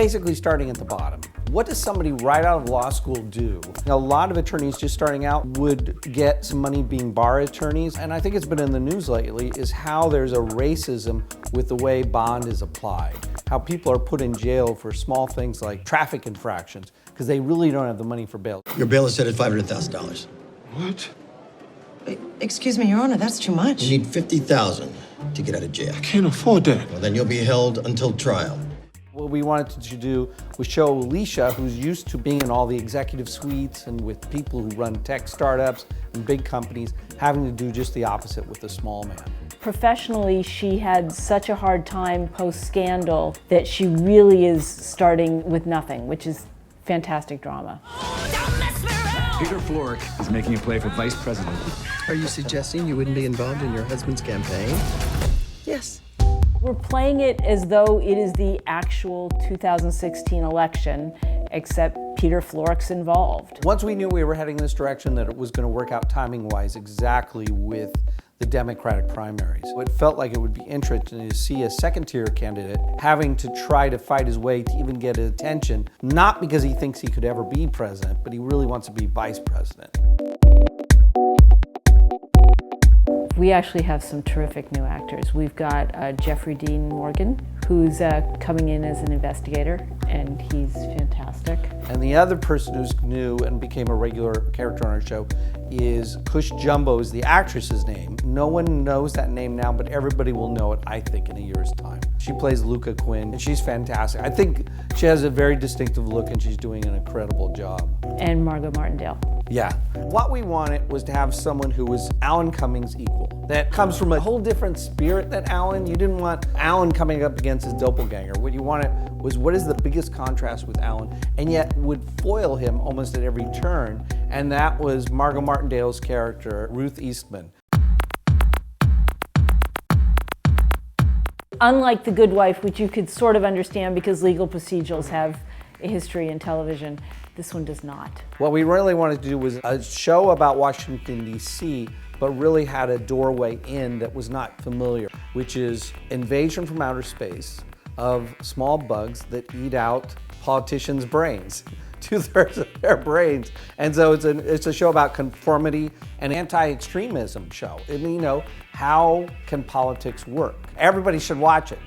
basically starting at the bottom. What does somebody right out of law school do? A lot of attorneys just starting out would get some money being bar attorneys, and I think it's been in the news lately, is how there's a racism with the way bond is applied. How people are put in jail for small things like traffic infractions, because they really don't have the money for bail. Your bail is set at $500,000. What? Excuse me, Your Honor, that's too much. You need $50,000 to get out of jail. I can't afford that. Well, then you'll be held until trial. What we wanted to do was show Alicia, who's used to being in all the executive suites and with people who run tech startups and big companies, having to do just the opposite with the small man. Professionally, she had such a hard time post-scandal that she really is starting with nothing, which is fantastic drama. Peter Florek is making a play for vice president. Are you suggesting you wouldn't be involved in your husband's campaign? Yes. We're playing it as though it is the actual 2016 election, except Peter Florek's involved. Once we knew we were heading this direction, that it was going to work out timing-wise exactly with the Democratic primaries. It felt like it would be interesting to see a second-tier candidate having to try to fight his way to even get attention, not because he thinks he could ever be president, but he really wants to be vice president. We actually have some terrific new actors. We've got Jeffrey Dean Morgan, who's coming in as an investigator, and he's fantastic. And the other person who's new and became a regular character on our show is Cush Jumbo, is the actress's name. No one knows that name now, but everybody will know it, I think, in a year's time. She plays Luca Quinn, and she's fantastic. I think she has a very distinctive look, and she's doing an incredible job. And Margo Martindale. Yeah. What we wanted was to have someone who was Alan Cummings' equal. That comes from a whole different spirit than Alan. You didn't want Alan coming up against his doppelganger. What you wanted was what is the biggest contrast with Alan, and yet would foil him almost at every turn, and that was Margo Martindale's character, Ruth Eastman. Unlike The Good Wife, which you could sort of understand because legal procedurals have a history in television, this one does not. What we really wanted to do was a show about Washington, D.C., but really had a doorway in that was not familiar, which is invasion from outer space of small bugs that eat out politicians' brains, 2/3 of their brains. And so it's a show about conformity and anti-extremism show. And, how can politics work? Everybody should watch it.